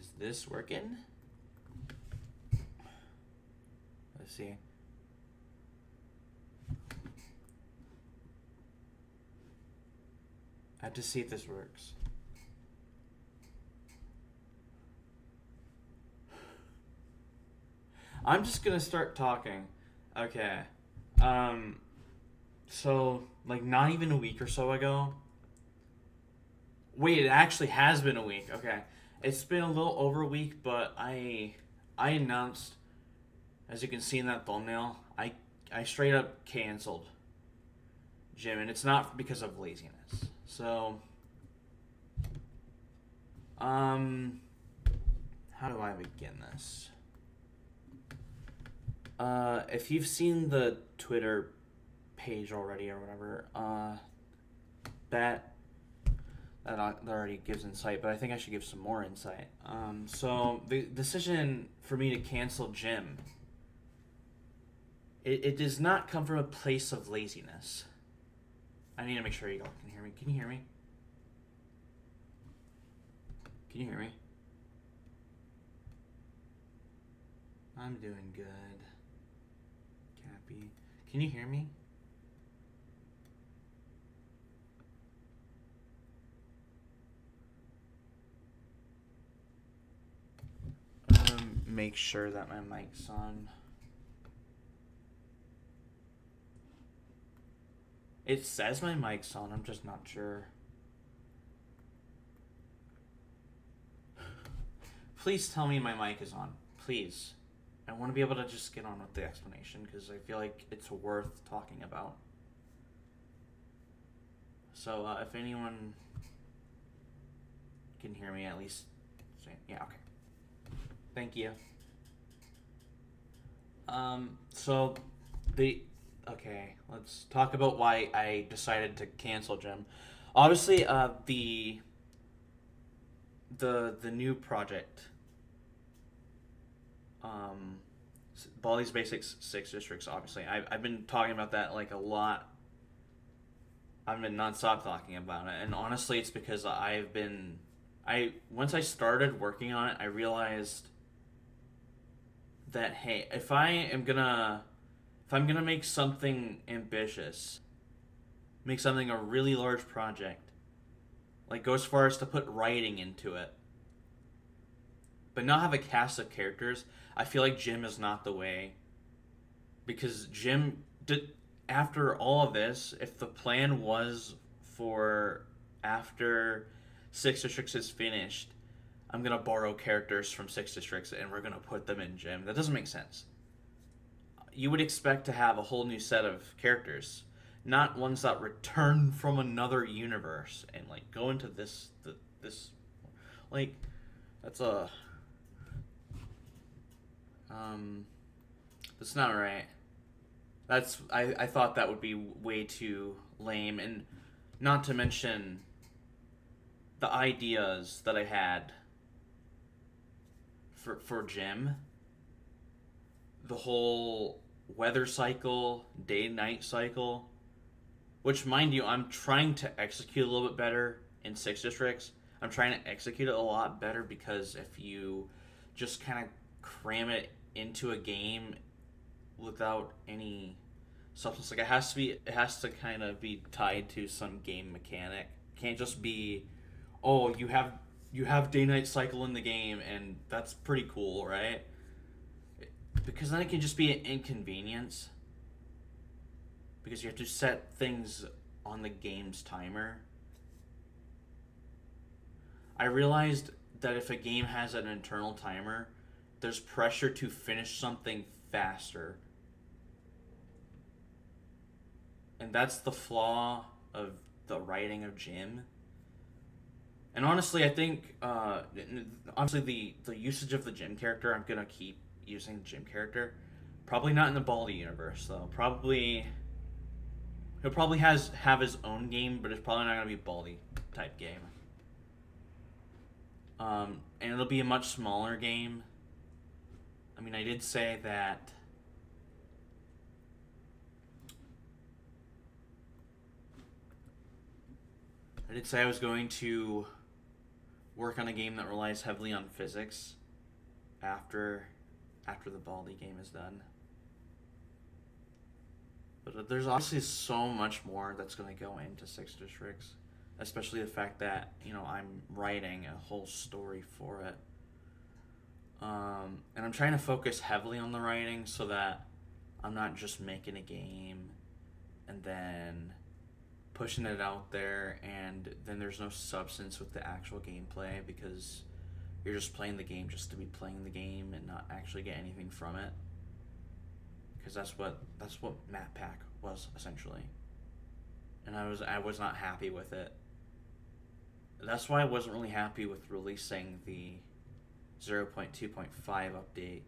Is this working? Let's see. I have to see if this works. I'm just gonna start talking. Okay. So, like, not even a week or so ago. Wait, it actually has been a week. Okay. It's been a little over a week, but I announced, as you can see in that thumbnail, I straight up canceled gym, and it's not because of laziness. So, how do I begin this? If you've seen the Twitter page already or whatever, that already gives insight, but I think I should give some more insight. So the decision for me to cancel gym, it does not come from a place of laziness. I need to make sure you all can hear me. Can you hear me? Can you hear me? I'm doing good. Cappy. Can you hear me? Make sure that my mic's on. It says my mic's on, I'm just not sure. Please tell me my mic is on. Please. I want to be able to just get on with the explanation because I feel like it's worth talking about. So, if anyone can hear me, at least say, yeah, okay. Thank you. Okay, let's talk about why I decided to cancel gym. Obviously, the new project, Baldi's Basics 6 Districts, obviously. I've been talking about that like a lot. I've been nonstop talking about it, and honestly, it's because once I started working on it, I realized that, hey, if I'm gonna make something ambitious, make something a really large project, like go as far as to put writing into it, but not have a cast of characters, I feel like gym is not the way. Because gym did, after all of this, if the plan was for after Six Districts is finished, I'm gonna borrow characters from Six Districts and we're gonna put them in gym. That doesn't make sense. You would expect to have a whole new set of characters, not ones that return from another universe and like go into this like that's a that's not right. I thought that would be way too lame, and not to mention the ideas that I had for gym, the whole weather cycle, day night cycle, which, mind you, I'm trying to execute a little bit better in Six Districts. I'm trying to execute it a lot better because if you just kind of cram it into a game without any substance, like it has to kind of be tied to some game mechanic. It can't just be, oh, you have day night cycle in the game and that's pretty cool, right? Because then it can just be an inconvenience because you have to set things on the game's timer. I realized that if a game has an internal timer, there's pressure to finish something faster. And that's the flaw of the writing of gym. And honestly, I think, honestly, the usage of the gym character, I'm going to keep using the gym character. Probably not in the Baldi universe, though. He'll probably have his own game, but it's probably not going to be a Baldi type game. And it'll be a much smaller game. I mean, I did say that I was going to work on a game that relies heavily on physics after the Baldi game is done. But there's obviously so much more that's going to go into Six Districts, especially the fact that, you know, I'm writing a whole story for it. And I'm trying to focus heavily on the writing so that I'm not just making a game and then pushing it out there and then there's no substance with the actual gameplay because you're just playing the game just to be playing the game and not actually get anything from it. Because that's what Map Pack was essentially, and I was not happy with it. That's why I wasn't really happy with releasing the 0.2.5 update.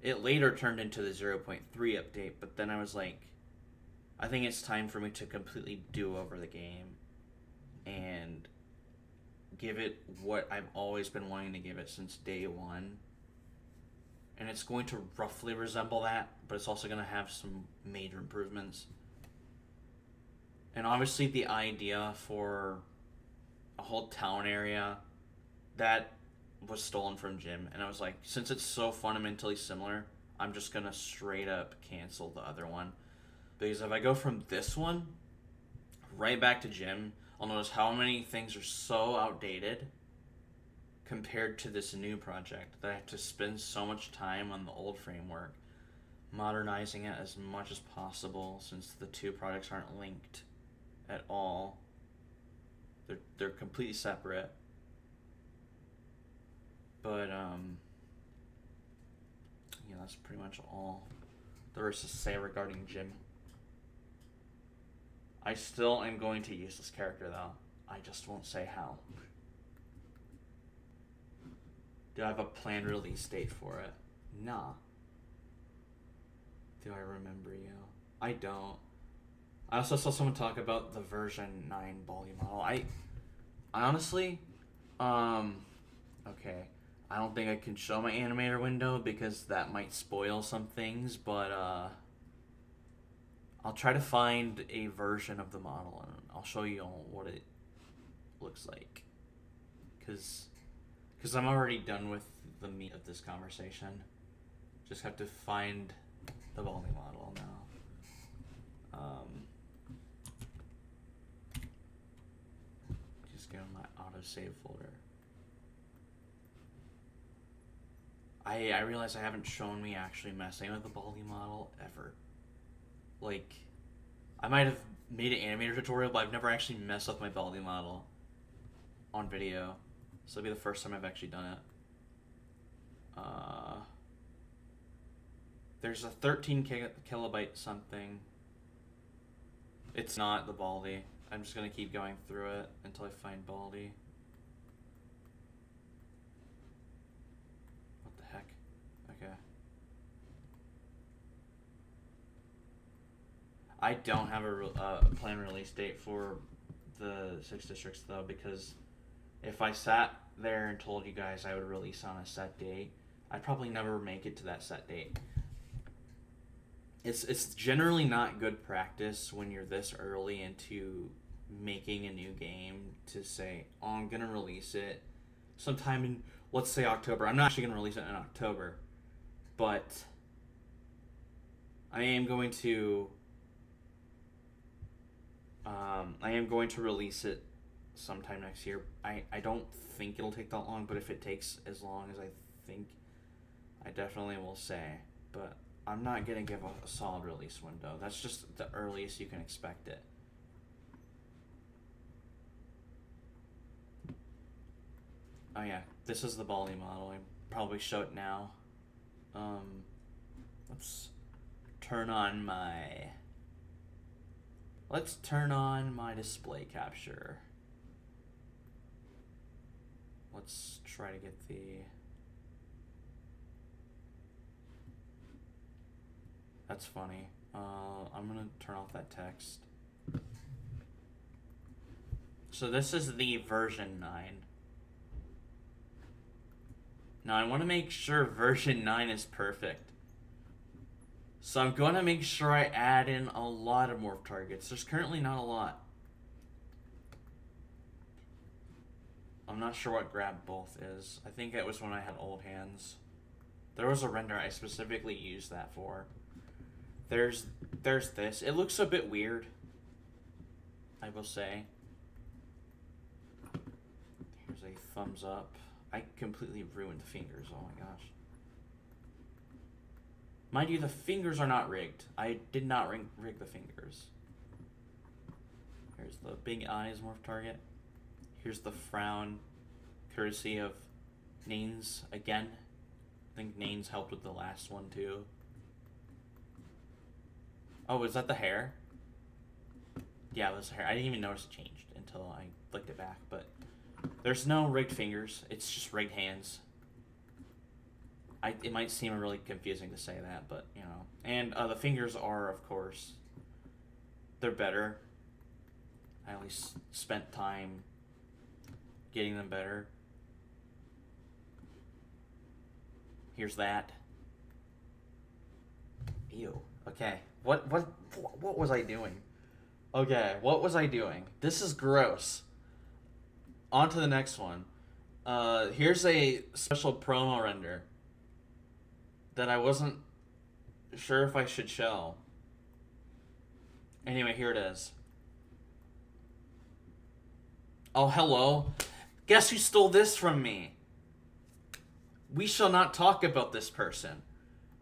It later turned into the 0.3 update, but then I was like, I think it's time for me to completely do over the game and give it what I've always been wanting to give it since day one. And it's going to roughly resemble that, but it's also going to have some major improvements. And obviously the idea for a whole town area, that was stolen from Jim. And I was like, since it's so fundamentally similar, I'm just going to straight up cancel the other one. Because if I go from this one right back to Jim, I'll notice how many things are so outdated compared to this new project that I have to spend so much time on the old framework, modernizing it as much as possible since the two projects aren't linked at all. They're completely separate. But yeah, that's pretty much all there is to say regarding Jim. I still am going to use this character though. I just won't say how. Do I have a planned release date for it? Nah. Do I remember you? I don't. I also saw someone talk about the version 9 Baldi model. I honestly, okay. I don't think I can show my animator window because that might spoil some things, but I'll try to find a version of the model and I'll show you all what it looks like. Because I'm already done with the meat of this conversation. Just have to find the Baldi model now. Just go in my autosave folder. I realize I haven't shown me actually messing with the Baldi model ever. Like, I might have made an animator tutorial, but I've never actually messed with my Baldi model on video. So it'll be the first time I've actually done it. There's a 13 kilobyte something. It's not the Baldi. I'm just gonna keep going through it until I find Baldi. What the heck? Okay. I don't have a planned release date for the Six Districts though, because if I sat there and told you guys I would release on a set date, I'd probably never make it to that set date. It's generally not good practice when you're this early into making a new game to say, oh, I'm going to release it sometime in, let's say, October. I'm not actually going to release it in October, but I am going to release it sometime next year. I don't think it'll take that long, but if it takes as long as I think, I definitely will say. But I'm not going to give a solid release window. That's just the earliest you can expect it. Oh yeah, this is the Baldi model. I probably show it now. Let's turn on my display capture. Let's try to get the That's funny. I'm gonna turn off that text. So this is the version 9. Now I want to make sure version 9 is perfect. So I'm going to make sure I add in a lot of morph targets. There's currently not a lot. I'm not sure what grab both is. I think it was when I had old hands. There was a render I specifically used that for. There's this. It looks a bit weird, I will say. Here's a thumbs up. I completely ruined the fingers. Oh my gosh. Mind you, the fingers are not rigged. I did not rig the fingers. Here's the big eyes morph target. Here's the frown, courtesy of Nanes again. I think Nanes helped with the last one too. Oh, is that the hair? Yeah, it was the hair. I didn't even notice it changed until I flicked it back, but there's no rigged fingers. It's just rigged hands. It might seem really confusing to say that, but, you know. And the fingers are, of course, they're better. I at least spent time getting them better. Here's that. Ew. Okay. What was I doing? Okay, what was I doing? This is gross. On to the next one. Here's a special promo render that I wasn't sure if I should show. Anyway, here it is. Oh, hello. Guess who stole this from me? We shall not talk about this person.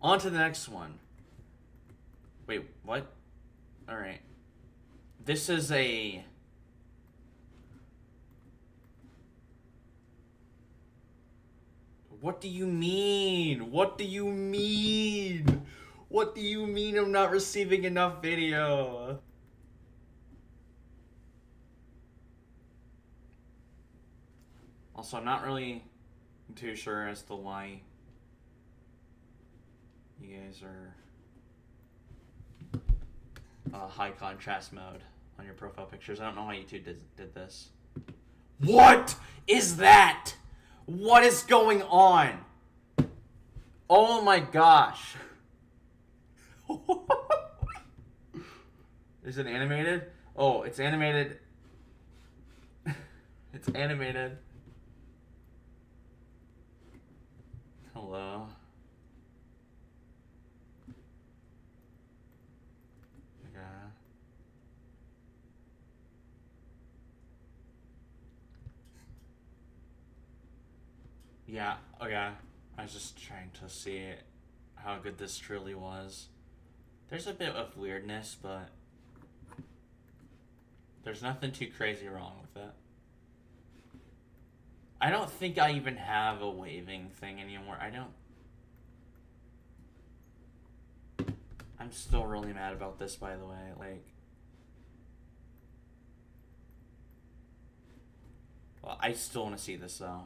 On to the next one. Wait, what? Alright. This is a... What do you mean? What do you mean? What do you mean I'm not receiving enough video? Also, I'm not really too sure as to why you guys are high contrast mode on your profile pictures. I don't know why you two did this. What is that? What is going on? Oh my gosh. Is it animated? Oh, it's animated. It's animated. Hello. Yeah, okay. I was just trying to see how good this truly was. There's a bit of weirdness, but there's nothing too crazy wrong with it. I don't think I even have a waving thing anymore. I'm still really mad about this, by the way. Like, well, I still want to see this, though.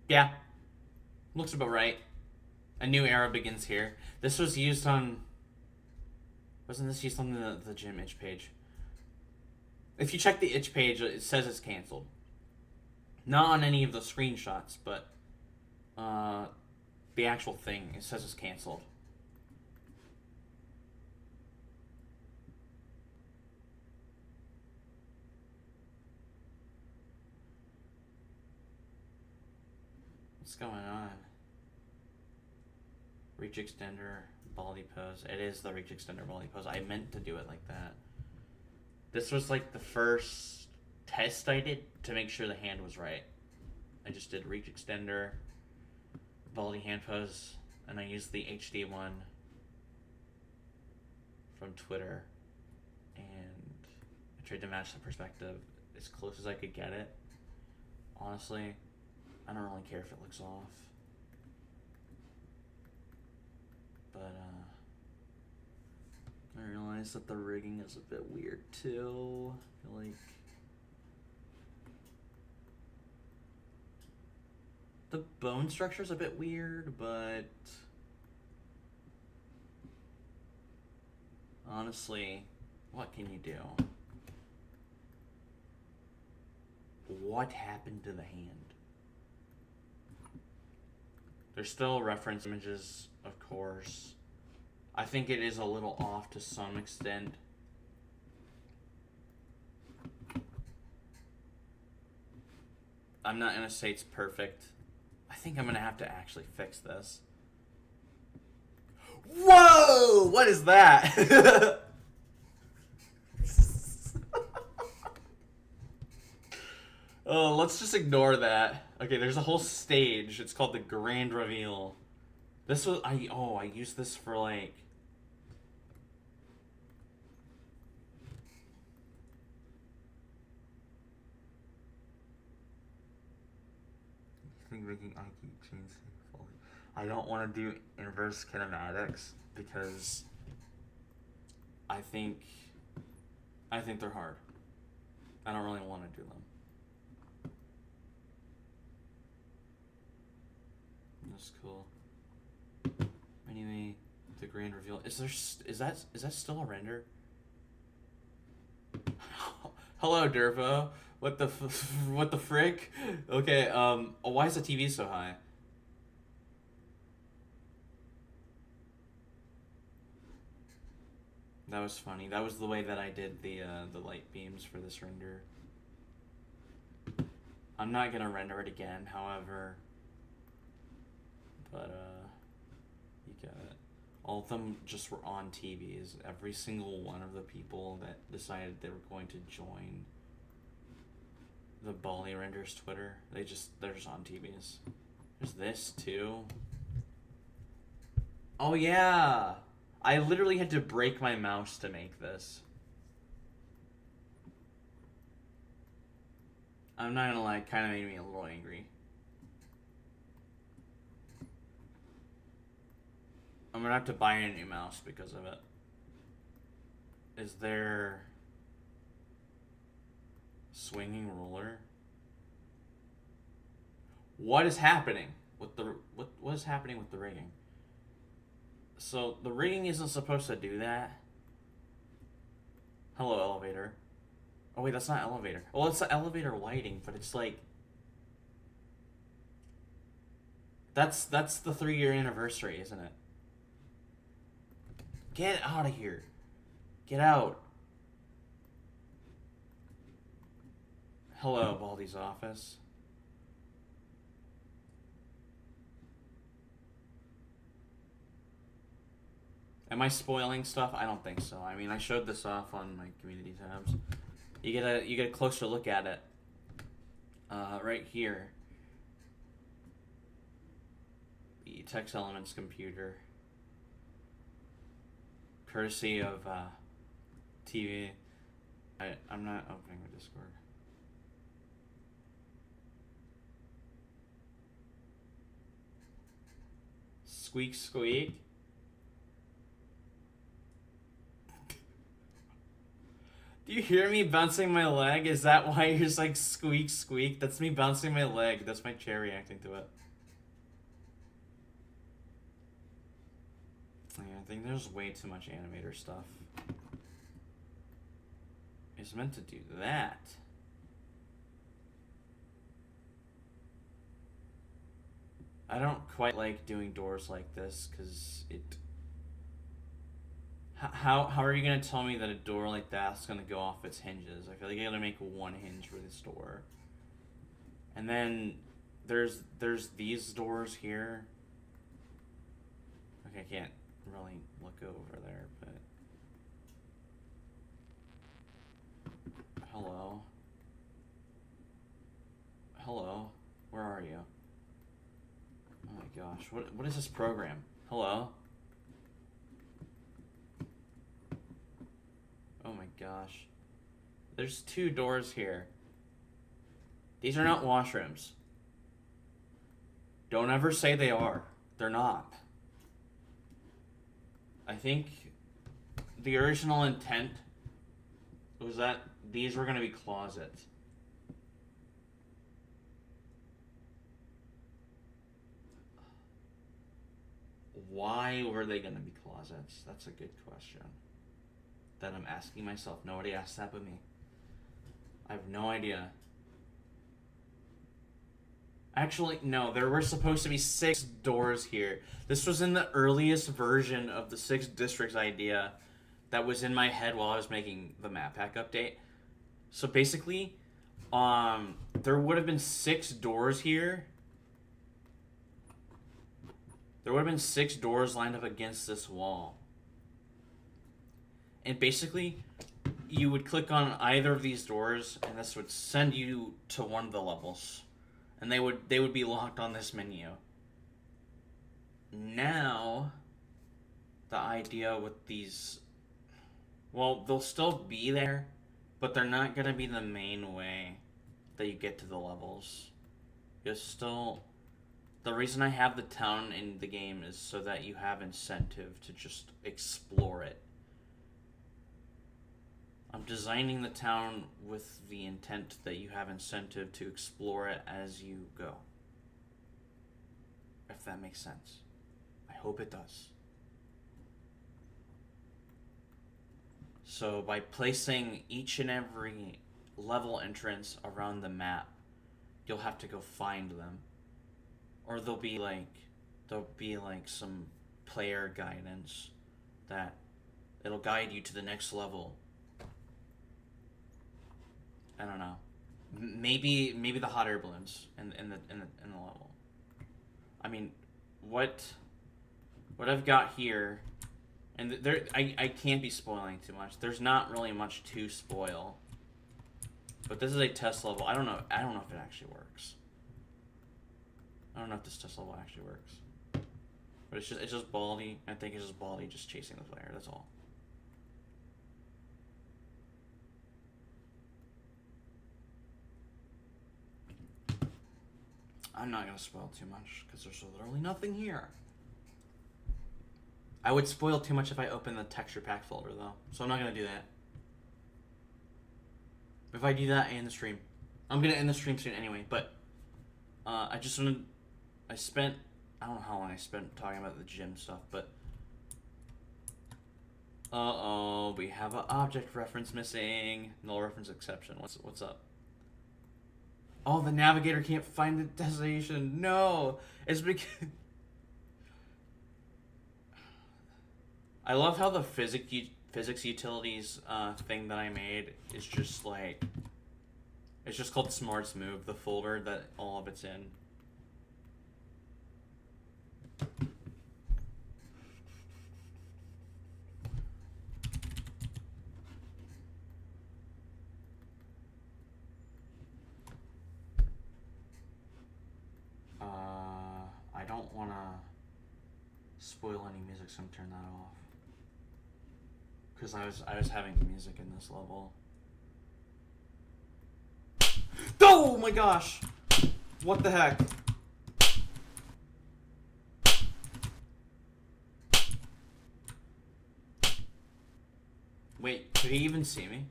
Yeah. Looks about right. A new era begins here. This was used on... Wasn't this used on the gym itch page? If you check the itch page, it says it's canceled. Not on any of the screenshots, but... the actual thing, it says it's canceled. What's going on? Reach extender, baldy pose. It is the reach extender baldy pose. I meant to do it like that. This was like the first test I did to make sure the hand was right. I just did reach extender, baldy hand pose, and I used the HD one from Twitter. And I tried to match the perspective as close as I could get it. Honestly, I don't really care if it looks off. But, I realize that the rigging is a bit weird, too. I feel like... The bone structure is a bit weird, but... Honestly, what can you do? What happened to the hand? There's still reference images, of course. I think it is a little off to some extent. I'm not gonna say it's perfect. I think I'm gonna have to actually fix this. Whoa! What is that? Oh, let's just ignore that. Okay, there's a whole stage. It's called the Grand Reveal. This was I used this for like making IQ chains fully. I don't want to do inverse kinematics because I think they're hard. I don't really want to do them. That's cool. Anyway, the grand reveal. Is that still a render? Hello, Dervo. What the what the frick? Okay. Why is the TV so high? That was funny. That was the way that I did the light beams for this render. I'm not gonna render it again, however. But you get it. All of them just were on TVs. Every single one of the people that decided they were going to join the Bali Renders Twitter, they're just on TVs. There's this too. Oh yeah! I literally had to break my mouse to make this. I'm not gonna lie, it kinda made me a little angry. I'm gonna have to buy a new mouse because of it. Is there swinging ruler? What is happening with the what is happening with the rigging? So the rigging isn't supposed to do that. Hello, elevator. Oh wait, that's not elevator. Well, it's the elevator lighting, but it's like that's the 3-year anniversary, isn't it? Get out of here. Get out. Hello, Baldi's office. Am I spoiling stuff? I don't think so. I mean, I showed this off on my community tabs. You get a closer look at it. Right here. The Text Elements computer. Courtesy of TV. I'm not opening the Discord. Squeak squeak. Do you hear me bouncing my leg? Is that why you're just like squeak squeak? That's me bouncing my leg. That's my chair reacting to it. Yeah, I think there's way too much animator stuff. It's meant to do that. I don't quite like doing doors like this because it... How are you gonna tell me that a door like that's gonna go off its hinges? I feel like you gotta make one hinge for this door. And then there's these doors here. Okay, I can't really look over there, but hello. Hello. Where are you? Oh my gosh. What is this program? Hello? Oh my gosh. There's 2 doors here. These are not washrooms. Don't ever say they are. They're not. I think the original intent was that these were going to be closets. Why were they going to be closets? That's a good question that I'm asking myself. Nobody asked that but me. I have no idea. Actually, no, there were supposed to be 6 doors here. This was in the earliest version of the 6 districts idea that was in my head while I was making the map pack update. So basically, there would have been 6 doors here. There would have been 6 doors lined up against this wall. And basically, you would click on either of these doors, and this would send you to one of the levels. And they would be locked on this menu. Now, the idea with these, well, they'll still be there, but they're not gonna be the main way that you get to the levels. You're still, the reason I have the town in the game is so that you have incentive to just explore it. I'm designing the town with the intent that you have incentive to explore it as you go. If that makes sense. I hope it does. So by placing each and every level entrance around the map, you'll have to go find them. Or there'll be like some player guidance that it'll guide you to the next level. I don't know. Maybe the hot air balloons in the level. I mean, what I've got here, and there I can't be spoiling too much. There's not really much to spoil. But this is a test level. I don't know if it actually works. I don't know if this test level actually works. But it's just Baldi. I think it's just Baldi just chasing the player. That's all. I'm not gonna spoil too much because there's literally nothing here. I would spoil too much if I open the texture pack folder though, so I'm not gonna do that. If I do that, I end the stream. I'm gonna end the stream soon anyway, but I don't know how long I spent talking about the gym stuff, but uh-oh, we have an object reference missing. Null reference exception. What's up? Oh, the navigator can't find the destination. No, it's because I love how the physics utilities thing that I made is just like, it's just called Smarts Move, the folder that all of it's in. I don't want to spoil any music, so I'm turn that off. Because I was having music in this level. Oh my gosh! What the heck? Wait, could he even see me?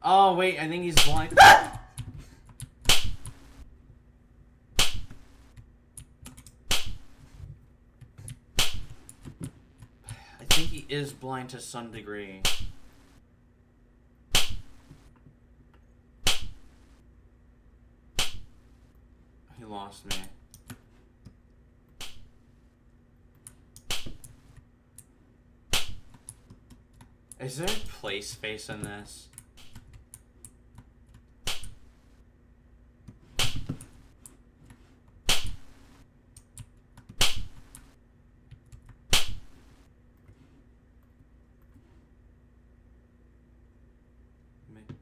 Oh wait, I think he's blind. I think he is blind to some degree. He lost me. Is there a play space in this?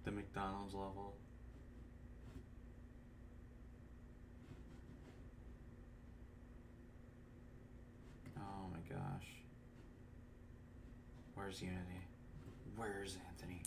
The McDonald's level. Oh my gosh. Where's Unity? Where's Anthony?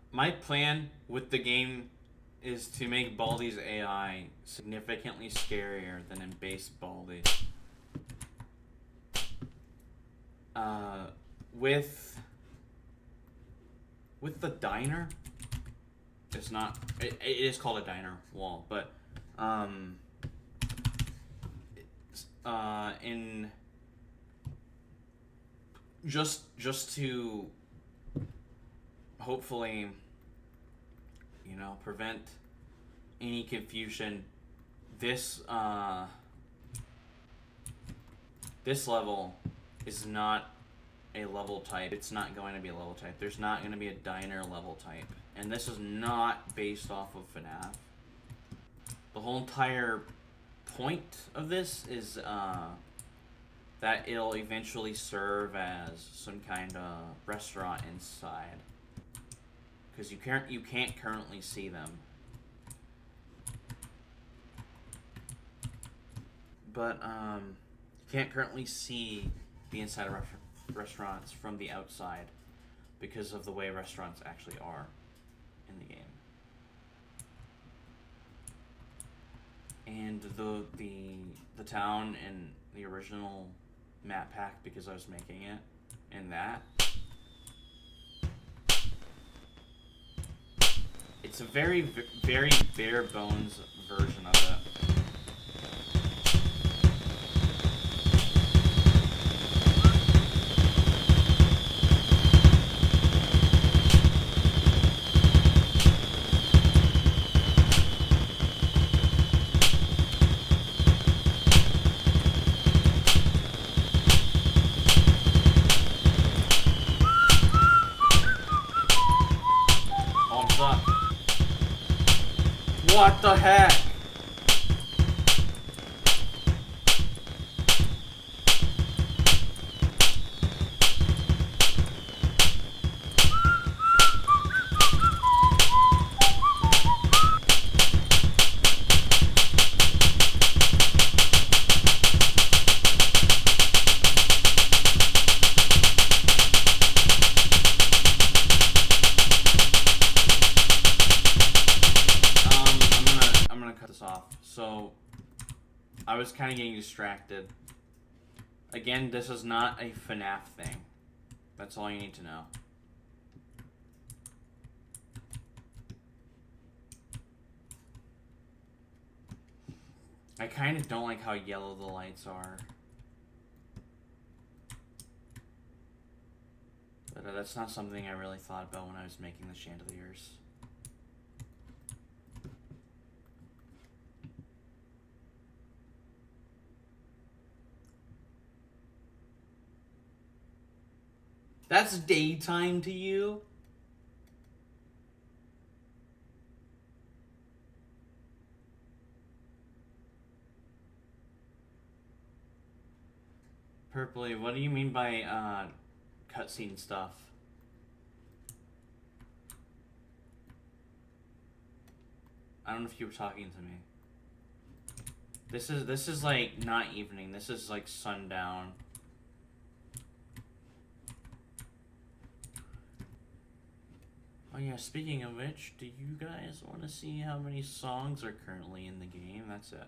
My plan with the game is to make Baldi's AI significantly scarier than in base Baldi. uh, with the diner, it's not. It is called a diner wall, but in just to hopefully, prevent any confusion. This this level is not a level type. It's not going to be a level type. There's not going to be a diner level type. And this is not based off of FNAF. The whole entire point of this is that it'll eventually serve as some kind of restaurant inside. Because you can't currently see them. But you can't currently see the inside of restaurants from the outside because of the way restaurants actually are in the game. And the town in the original map pack, because I was making it in that, it's a very, very bare bones version of it. What the heck? So, I was kind of getting distracted. Again, this is not a FNAF thing. That's all you need to know. I kind of don't like how yellow the lights are. But that's not something I really thought about when I was making the chandeliers. That's daytime to you? Purpley, what do you mean by cutscene stuff? I don't know if you were talking to me. This is like not evening. This is like sundown. Oh yeah, speaking of which, do you guys want to see how many songs are currently in the game? That's it.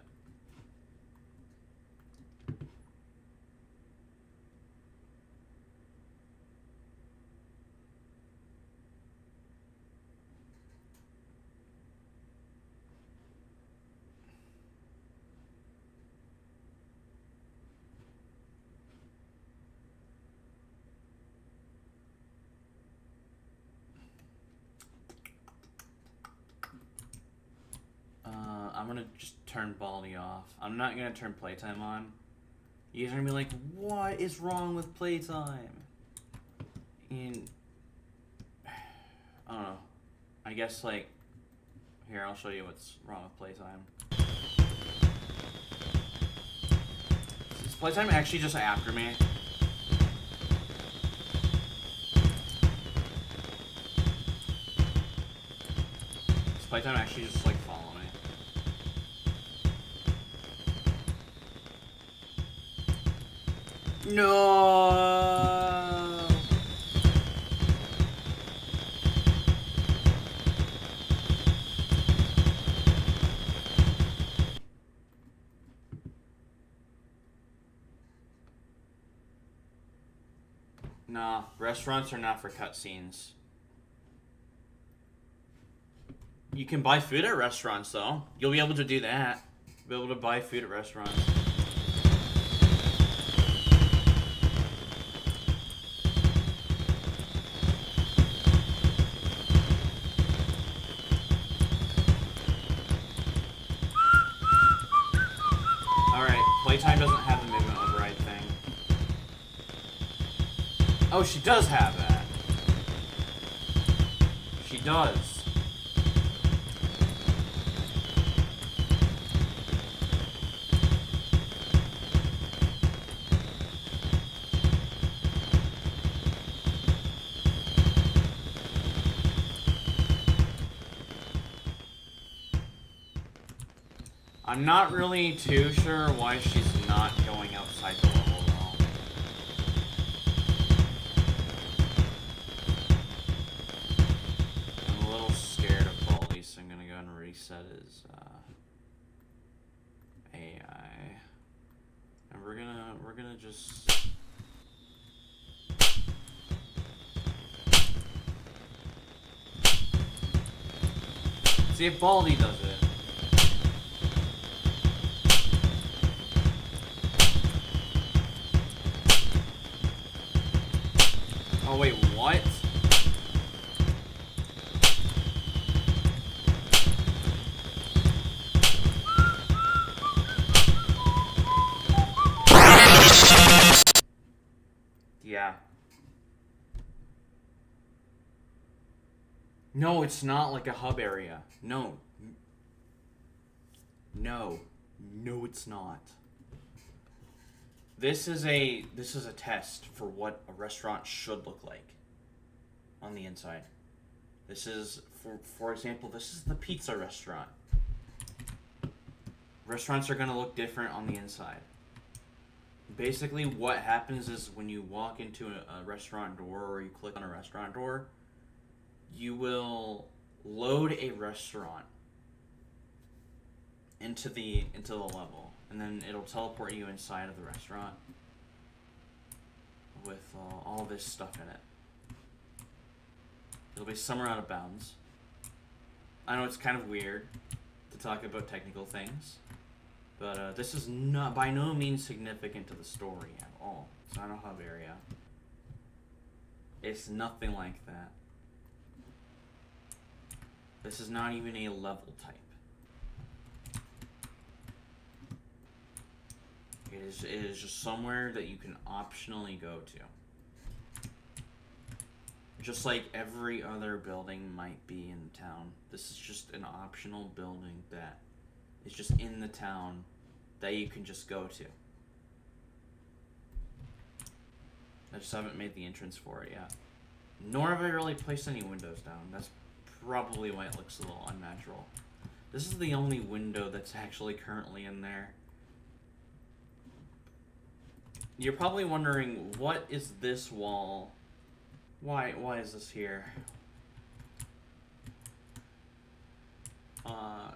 I'm gonna just turn Baldi off. I'm not gonna turn playtime on. You guys are gonna be like, what is wrong with playtime? And I don't know. I guess like, here, I'll show you what's wrong with playtime. Is playtime actually just after me? Is playtime actually just like follow me? No. Nah, restaurants are not for cutscenes. You can buy food at restaurants, though. You'll be able to do that. You'll be able to buy food at restaurants. Alright, playtime doesn't have the movement override thing. Oh, she does have that. She does. I'm not really too sure why she's not going outside the level though. I'm a little scared of Baldi, so I'm gonna go and reset his AI. And we're gonna just see if Baldi does it. Oh wait, what? Yeah. No, it's not like a hub area. No. No. No, it's not. This is a test for what a restaurant should look like on the inside. This is for example, this is the pizza restaurant. Restaurants are going to look different on the inside. Basically what happens is when you walk into a restaurant door or you click on a restaurant door, you will load a restaurant into the level, and then it'll teleport you inside of the restaurant with all this stuff in it. It'll be somewhere out of bounds. I know it's kind of weird to talk about technical things, but this is not by no means significant to the story at all. It's not a hub area. It's nothing like that. This is not even a level type. It is just somewhere that you can optionally go to. Just like every other building might be in the town. This is just an optional building that is just in the town that you can just go to. I just haven't made the entrance for it yet. Nor have I really placed any windows down. That's probably why it looks a little unnatural. This is the only window that's actually currently in there. You're probably wondering, what is this wall? Why is this here?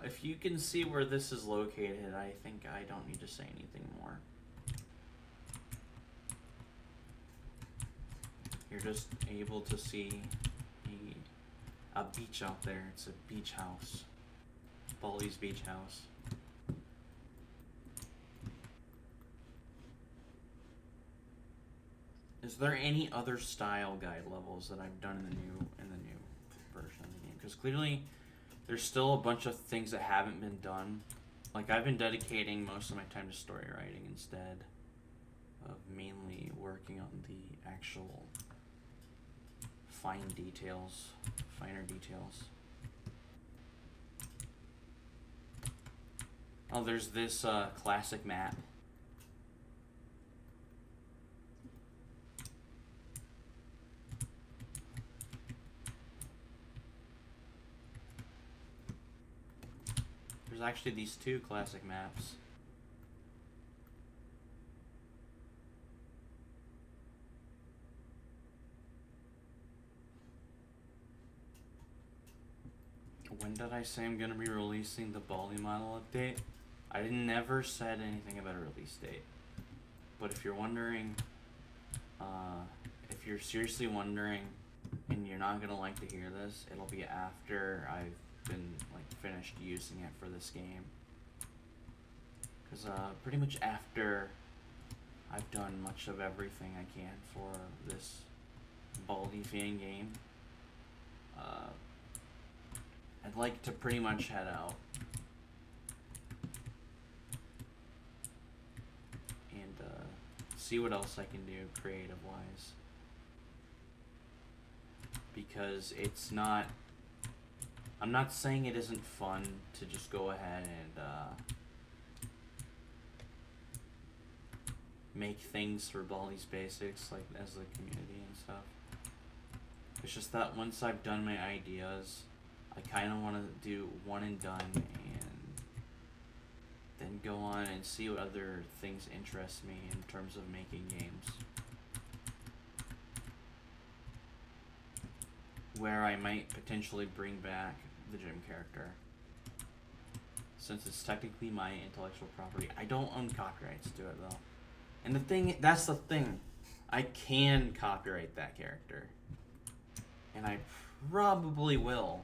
If you can see where this is located, I think I don't need to say anything more. You're just able to see a beach out there. It's a beach house. Baldi's beach house. Is there any other style guide levels that I've done in the new version of the game? Because clearly there's still a bunch of things that haven't been done. Like, I've been dedicating most of my time to story writing instead of mainly working on the actual finer details. Oh, there's this classic map. There's actually these two classic maps. When did I say I'm gonna be releasing the Baldi model update? I never said anything about a release date. But if you're wondering, if you're seriously wondering, and you're not gonna like to hear this, it'll be after I've been like finished using it for this game. Cause pretty much after I've done much of everything I can for this Baldi fan game, I'd like to pretty much head out and see what else I can do creative wise, because it's not, I'm not saying it isn't fun to just go ahead and make things for Baldi's Basics, like as the community and stuff. It's just that once I've done my ideas, I kind of want to do one and done, and then go on and see what other things interest me in terms of making games, where I might potentially bring back the gym character, since it's technically my intellectual property. I don't own copyrights to it though. And that's the thing, I can copyright that character, and I probably will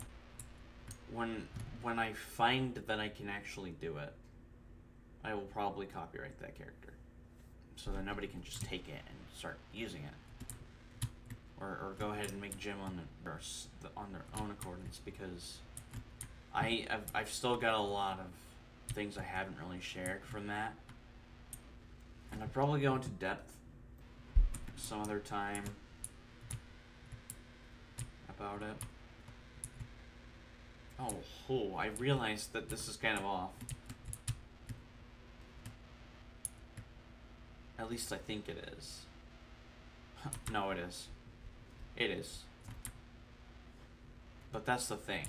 when I find that I can actually do it. I will probably copyright that character, so that nobody can just take it and start using it, or go ahead and make Jim on their own accordance, because I've still got a lot of things I haven't really shared from that. And I'll probably go into depth some other time about it. Oh, I realized that this is kind of off. At least I think it is. No, it is. It is. But that's the thing.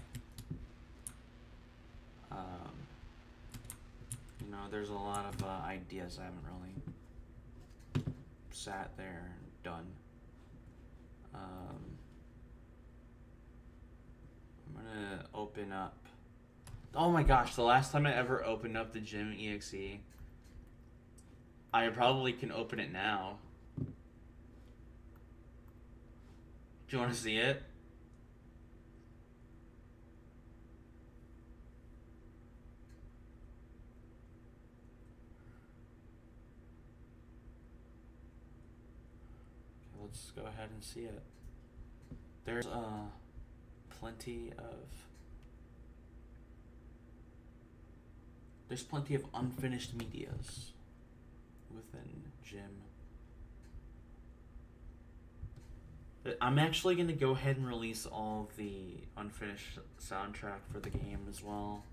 You know, there's a lot of ideas I haven't really sat there and done. I'm gonna open up. Oh my gosh, the last time I ever opened up the Gym EXE, I probably can open it now. Do you want to see it? Let's go ahead and see it. There's plenty of unfinished medias within Gym. But I'm actually gonna go ahead and release all of the unfinished soundtrack for the game as well.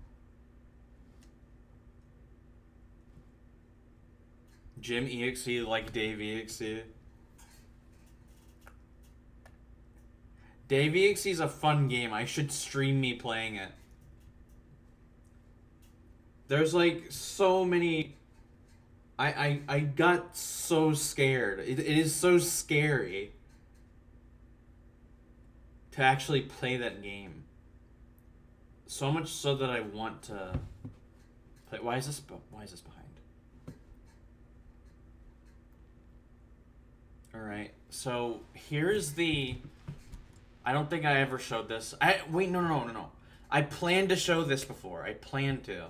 Gym EXE like Dave EXE. Dave EXE is a fun game. I should stream me playing it. There's like so many. I got so scared. It is so scary to actually play that game. So much so that I want to play. Why is this behind? All right. So here's the. I don't think I ever showed this. Wait, no. I planned to show this before. I planned to.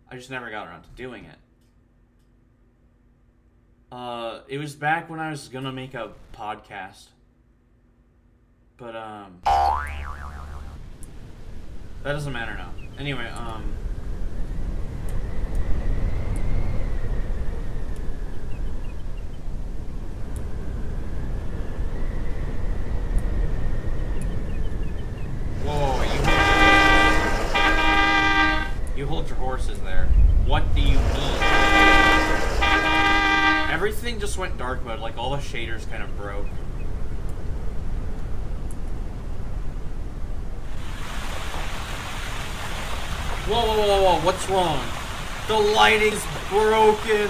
I just never got around to doing it. It was back when I was gonna make a podcast. But, that doesn't matter now. Anyway, Whoa, you hold your horses there. What do you mean? Everything just went dark mode, like all the shaders kind of broke. Whoa, what's wrong? The lighting's broken!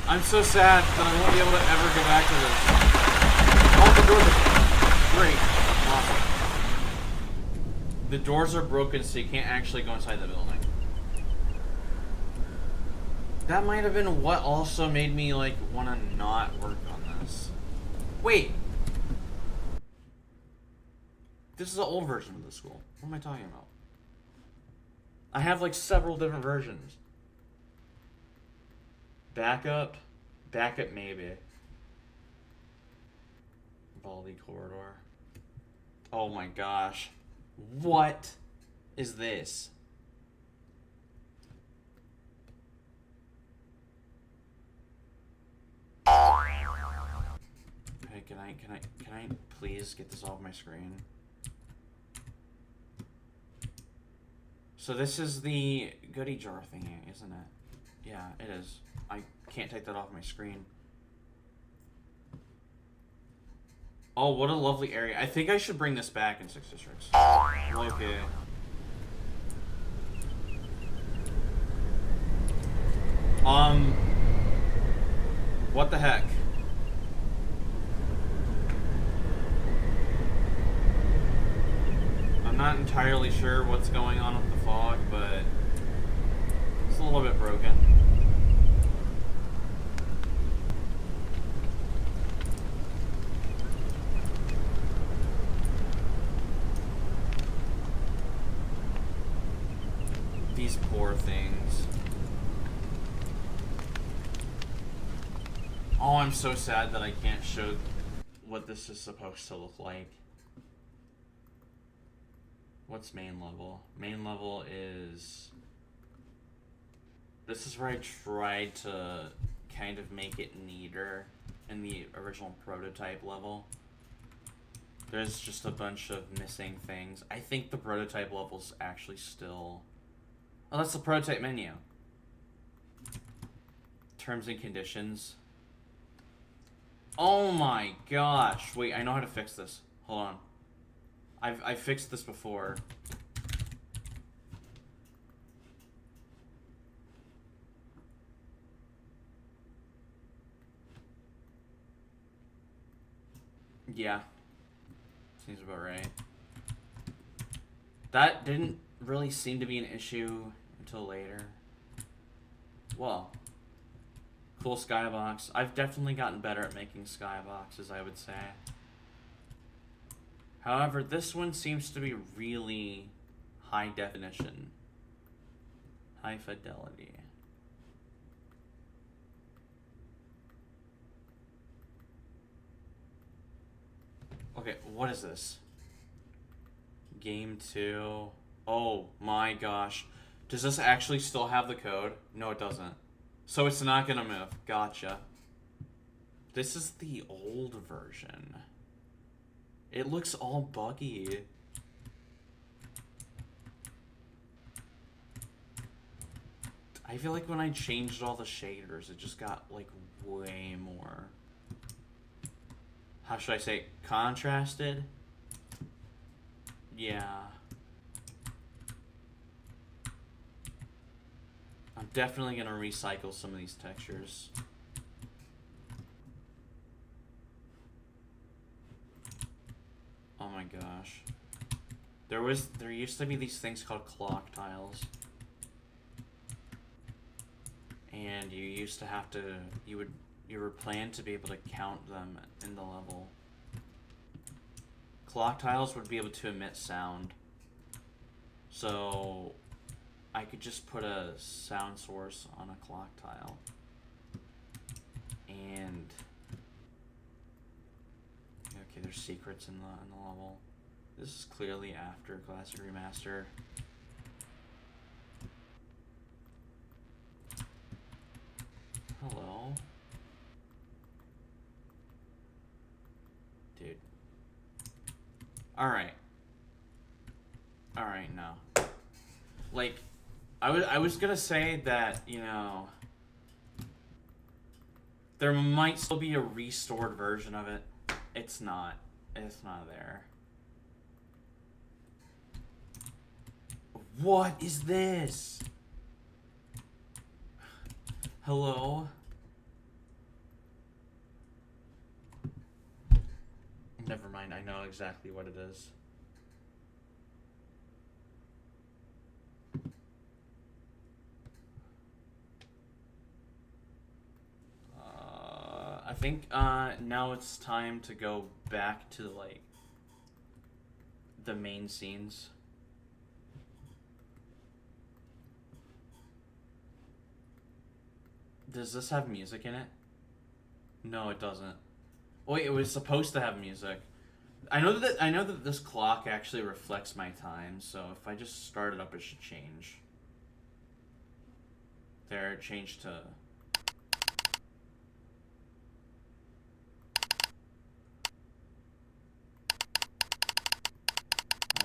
I'm so sad that I won't be able to ever go back to this. Oh, the doors are great. Awesome. The doors are broken, so you can't actually go inside the building. That might have been what also made me, like, want to not work on this. Wait! This is the old version of the school. What am I talking about? I have, like, several different versions. Backup? Backup maybe. Baldy corridor. Oh my gosh. What is this? Okay, can I please get this off my screen? So this is the goodie jar thingy, isn't it? Yeah, it is. I can't take that off my screen. Oh, what a lovely area. I think I should bring this back in 6 districts. Okay. What the heck? I'm not entirely sure what's going on with the fog, but it's a little bit broken. These poor things. Oh, I'm so sad that I can't show what this is supposed to look like. What's main level? Main level is... This is where I tried to kind of make it neater in the original prototype level. There's just a bunch of missing things. I think the prototype level's actually still... Oh, that's the prototype menu. Terms and conditions. Oh my gosh. Wait, I know how to fix this. Hold on. I've fixed this before. Yeah. Seems about right. That didn't really seem to be an issue until later. Well, cool skybox. I've definitely gotten better at making skyboxes, I would say. However, this one seems to be really high definition. High fidelity. Okay, what is this? Game 2. Oh my gosh. Does this actually still have the code? No, it doesn't. So it's not gonna move. Gotcha. This is the old version. It looks all buggy. I feel like when I changed all the shaders, it just got, like, way more... How should I say? Contrasted? Yeah. I'm definitely gonna recycle some of these textures. Oh my gosh. There used to be these things called clock tiles. And you used to have to, you were planned to be able to count them in the level. Clock tiles would be able to emit sound. So I could just put a sound source on a clock tile. And okay, there's secrets in the level. This is clearly after Classic Remaster. Hello? Dude. Alright. Alright, no. Like, I was gonna say that, you know, there might still be a restored version of it. It's not. It's not there. What is this? Hello? Never mind, I know exactly what it is. think now it's time to go back to like the main scenes. Does this have music in it? No, it doesn't. Wait, it was supposed to have music. I know that this clock actually reflects my time, so if I just start it up, it should change. There, it changed to.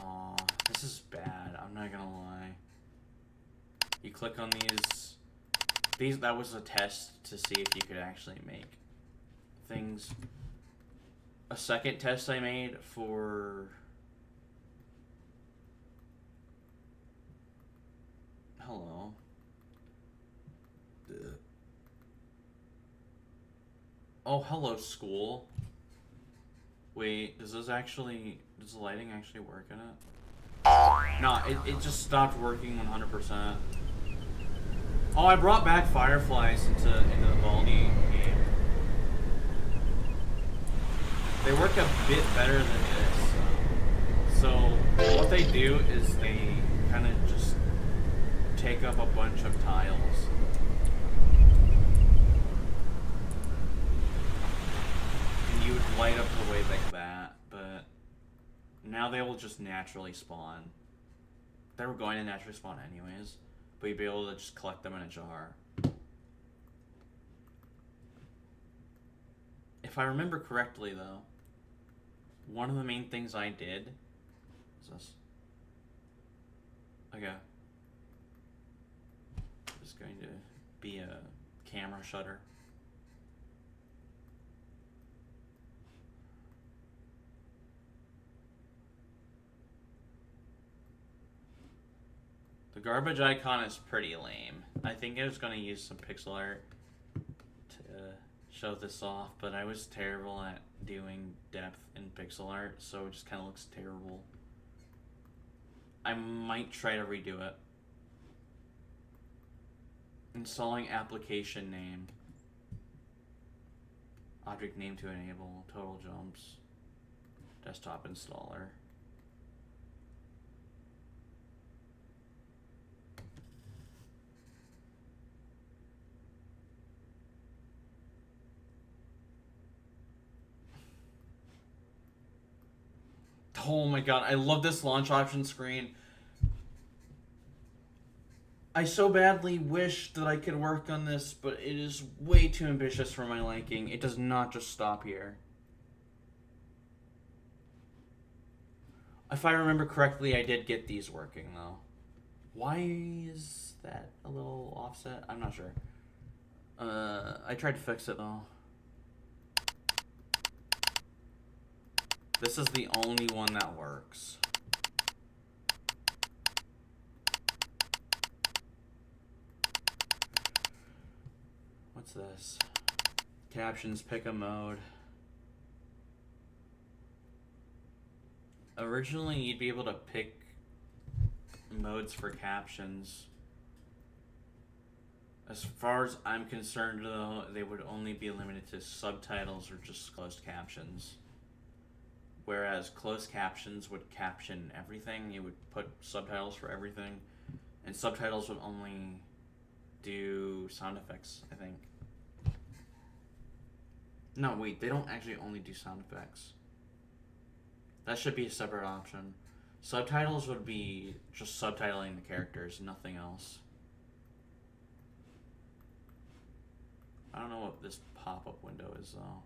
Aw, this is bad. I'm not gonna lie. You click on these. That was a test to see if you could actually make things. A second test I made for. Hello. Oh, hello, school. Wait, does the lighting actually work in it? No, it just stopped working 100%. Oh, I brought back fireflies into the Baldi game. They work a bit better than this. So what they do is they kind of just take up a bunch of tiles. And you would light up the way like that, but now they will just naturally spawn. They were going to naturally spawn anyways, but you'd be able to just collect them in a jar. If I remember correctly, though, one of the main things I did is this. Okay. There's going to be a camera shutter. The garbage icon is pretty lame. I think I was going to use some pixel art to show this off, but I was terrible at doing depth in pixel art, so it just kind of looks terrible. I might try to redo it. Installing application name. Object name to enable. Total jumps. Desktop installer. Oh my god, I love this launch option screen. I so badly wish that I could work on this, but it is way too ambitious for my liking. It does not just stop here. If I remember correctly, I did get these working, though. Why is that a little offset? I'm not sure. I tried to fix it, though. This is the only one that works. What's this? Captions, pick a mode. Originally, you'd be able to pick modes for captions. As far as I'm concerned, though, they would only be limited to subtitles or just closed captions. Whereas closed captions would caption everything. You would put subtitles for everything. And subtitles would only do sound effects, I think. No, wait, they don't actually only do sound effects. That should be a separate option. Subtitles would be just subtitling the characters, nothing else. I don't know what this pop-up window is, though.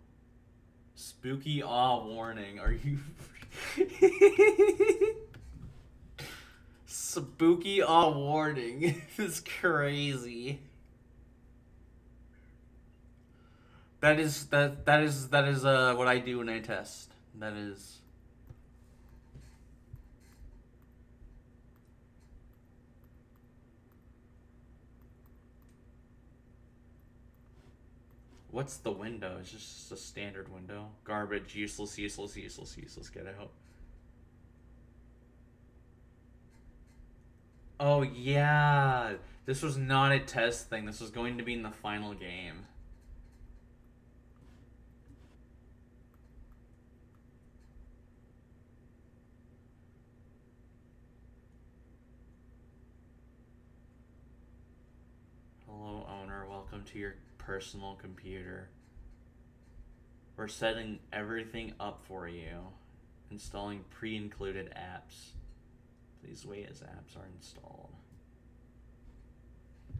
Spooky awe warning. Are you... Spooky awe warning. This is crazy. That is what I do when I test. That is... What's the window? It's just a standard window. Garbage, useless, useless, useless, useless. Get out. Oh, yeah. This was not a test thing. This was going to be in the final game. onto your personal computer. We're setting everything up for you. Installing pre-included apps. Please wait as apps are installed.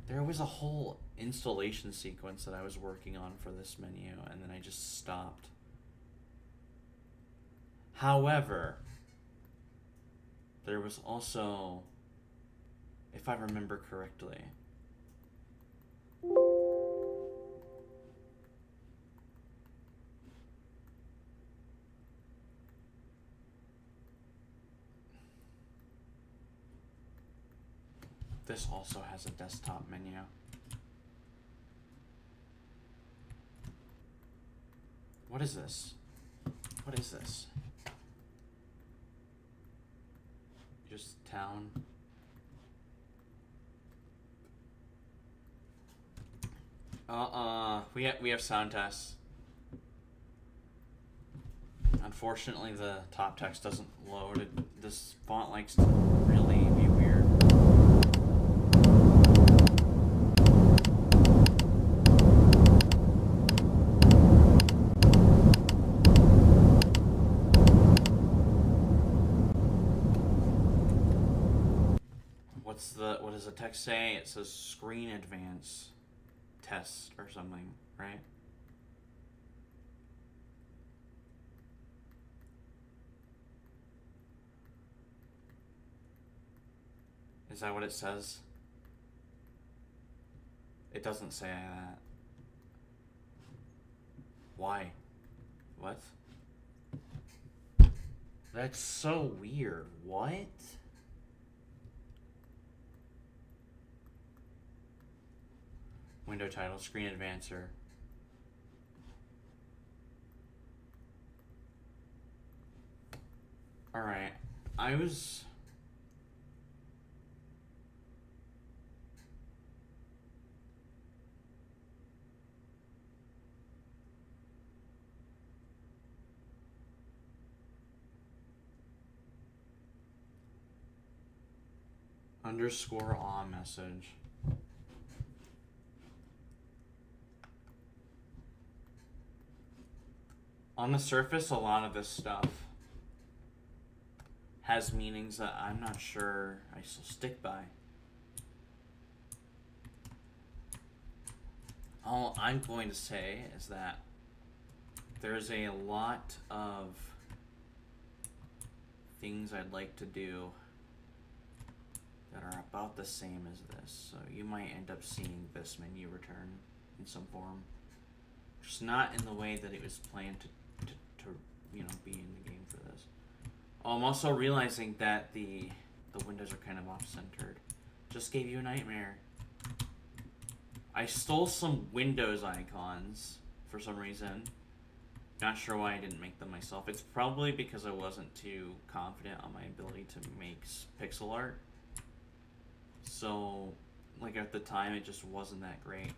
There was a whole installation sequence that I was working on for this menu, and then I just stopped. However, there was also, if I remember correctly, this also has a desktop menu. What is this? What is this? Just town. We have sound tests. Unfortunately, the top text doesn't load. This font likes to really be weird. What does the text say? It says screen advance test or something, right? Is that what it says? It doesn't say that. Why? What? That's so weird. What? Window title, screen advancer. Alright, I was... underscore aw message. On the surface, a lot of this stuff has meanings that I'm not sure I still stick by. All I'm going to say is that there's a lot of things I'd like to do that are about the same as this. So you might end up seeing this menu return in some form. Just not in the way that it was planned to be in the game for this. I'm also realizing that the windows are kind of off-centered. Just gave you a nightmare. I stole some Windows icons for some reason. Not sure why I didn't make them myself. It's probably because I wasn't too confident on my ability to make pixel art. So, like at the time, it just wasn't that great.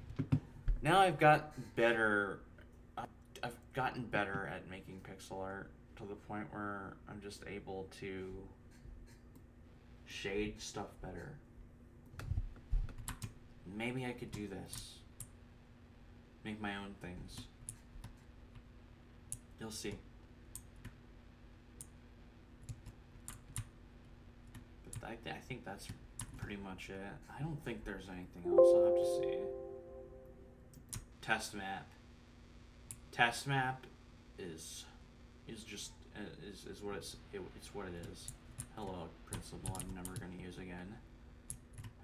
Now I've got better. I've gotten better at making pixel art to the point where I'm just able to shade stuff better. Maybe I could do this. Make my own things. You'll see. But I think that's pretty much it. I don't think there's anything else. I'll have to see. Test map. Test map is what it's what it is. Hello, principal. I'm never gonna use again.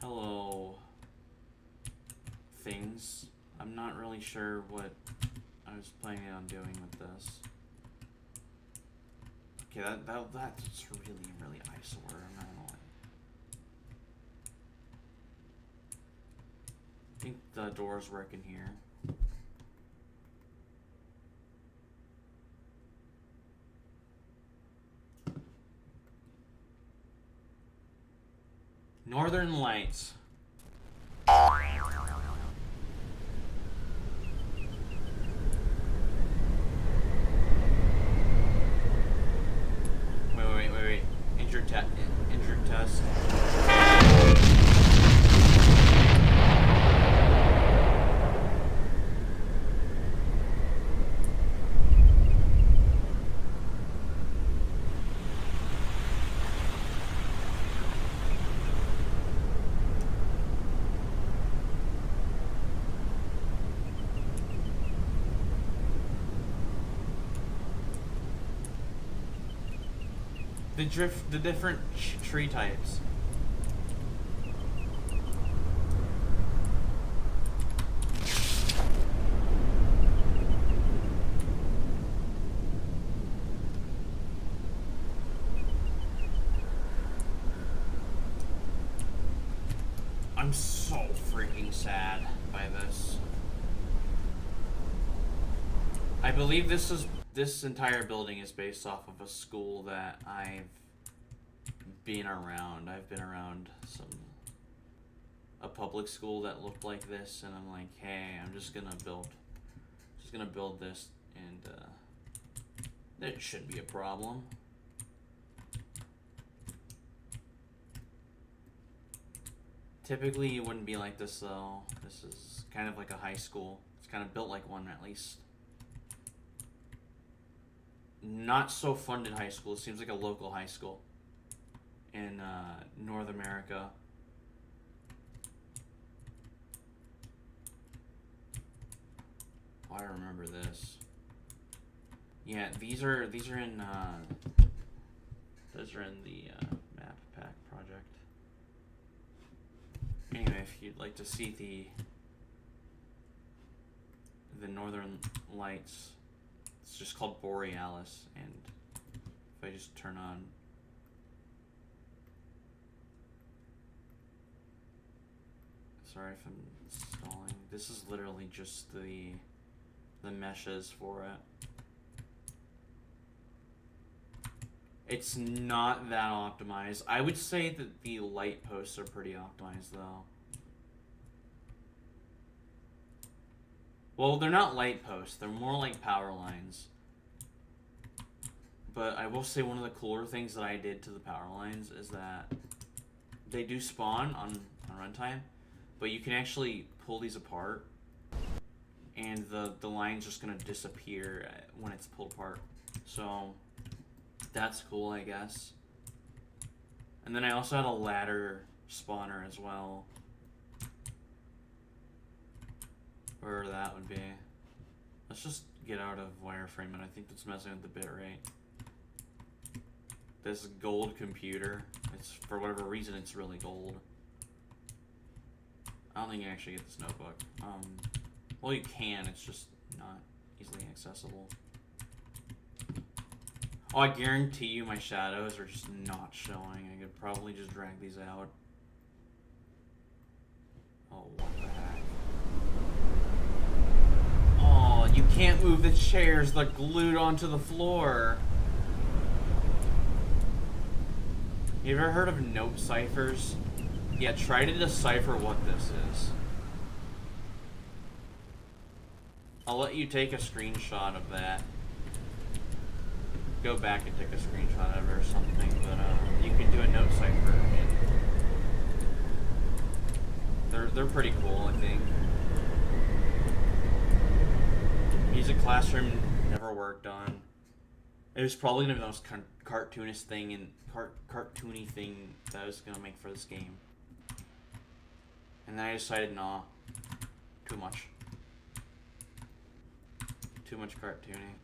Hello. Things. I'm not really sure what I was planning on doing with this. Okay, that's really eyesore. I'm not gonna lie. I think the doors work in here. Northern Lights. Wait. Injured test. the different tree types. I'm so freaking sad by this. I believe this entire building is based off of a school that I've been around. I've been around a public school that looked like this, and I'm like, hey, I'm just gonna build this, and that shouldn't be a problem. Typically, it wouldn't be like this, though. This is kind of like a high school. It's kind of built like one, at least. Not so funded high school. It seems like a local high school in North America. Oh, I remember this. Yeah, these are in those are in the map pack project. Anyway, if you'd like to see the northern lights, it's just called Borealis, and if I just turn on sorry if I'm stalling. This is literally just the meshes for it. It's not that optimized. I would say that the light posts are pretty optimized, though. Well, they're not light posts. They're more like power lines. But I will say one of the cooler things that I did to the power lines is that they do spawn on runtime, but you can actually pull these apart, and the line's just going to disappear when it's pulled apart. So that's cool, I guess. And then I also had a ladder spawner as well. Where that would be. Let's just get out of wireframe, and I think that's messing with the bitrate. This gold computer, it's for whatever reason it's really gold. I don't think you can actually get this notebook. Well, you can, it's just not easily accessible. Oh, I guarantee you my shadows are just not showing. I could probably just drag these out. Oh, what the heck? Oh, you can't move the chairs. They're glued onto the floor. You ever heard of note ciphers? Yeah, try to decipher what this is. I'll let you take a screenshot of that. Go back and take a screenshot of it or something, but you can do a note cipher. And they're pretty cool, I think. Music classroom never worked on. It was probably gonna be the most cartoonish thing and cartoony thing that I was gonna make for this game. And then I decided, nah, too much. Too much cartoony.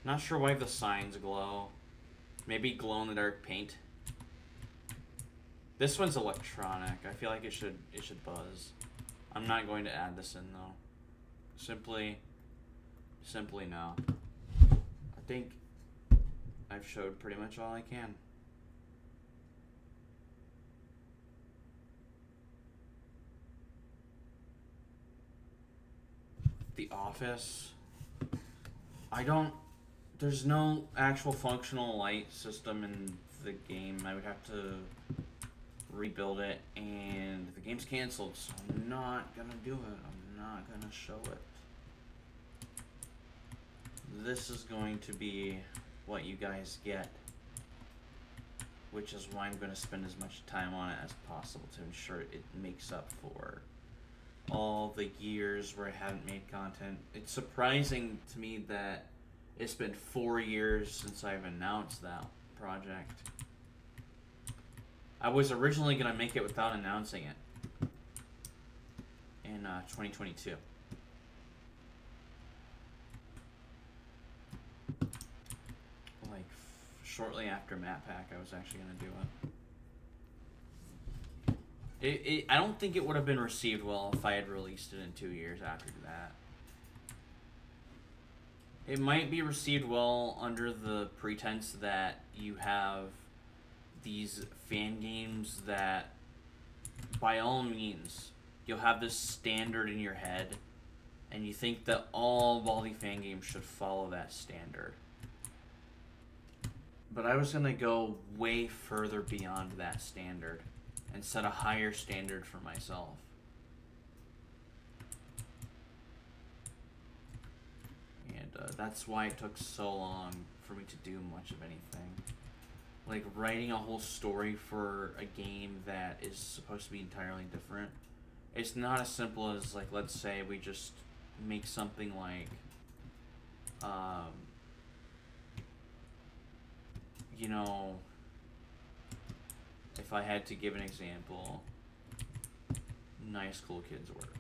Not sure why the signs glow. Maybe glow in the dark paint. This one's electronic. I feel like it should buzz. I'm not going to add this in though. Simply no. I think I've showed pretty much all I can. The office. There's no actual functional light system in the game. I would have to rebuild it, and the game's canceled, so I'm not gonna do it. I'm not gonna show it. This is going to be what you guys get, which is why I'm going to spend as much time on it as possible to ensure it makes up for all the years where I haven't made content. It's surprising to me that it's been 4 years since I've announced that project. I was originally going to make it without announcing it in 2022. shortly after Map Pack, I was actually gonna do it. I don't think it would have been received well if I had released it in 2 years after that. It might be received well under the pretense that you have these fan games that, by all means, you'll have this standard in your head, and you think that all Baldi fan games should follow that standard. But I was gonna go way further beyond that standard and set a higher standard for myself. And that's why it took so long for me to do much of anything. Like, writing a whole story for a game that is supposed to be entirely different. It's not as simple as, like, let's say we just make something like, you know, if I had to give an example, Nice Cool Kids Work,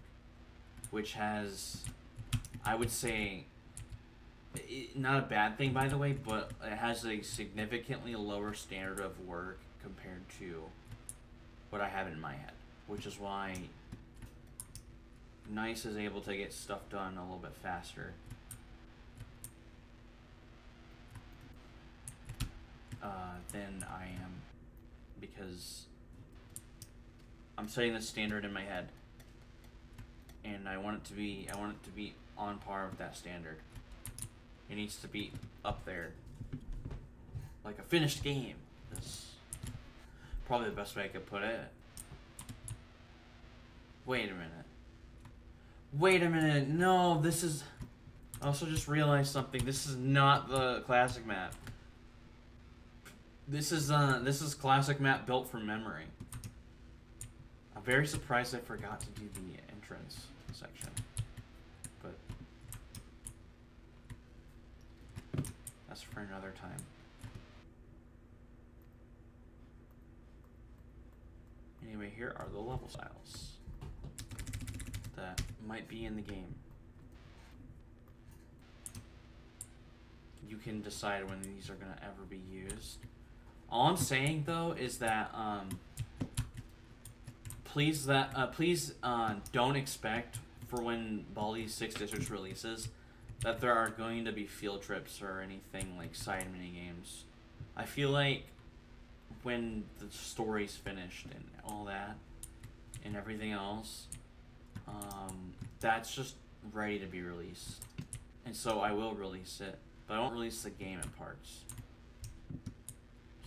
which has, I would say, not a bad thing, by the way, but it has a significantly lower standard of work compared to what I have in my head, which is why Nice is able to get stuff done a little bit faster. Than I am, because I'm setting the standard in my head, and I want it to be on par with that standard. It needs to be up there, like a finished game. That's probably the best way I could put it. Wait a minute. No, this is. I also just realized something. This is not the classic map. This is classic map built from memory. I'm very surprised I forgot to do the entrance section, but that's for another time. Anyway, here are the level styles that might be in the game. You can decide when these are gonna ever be used. All I'm saying though is that please don't expect for when Baldi's 6 Districts releases that there are going to be field trips or anything like side mini games. I feel like when the story's finished and all that and everything else, that's just ready to be released, and so I will release it, but I won't release the game in parts.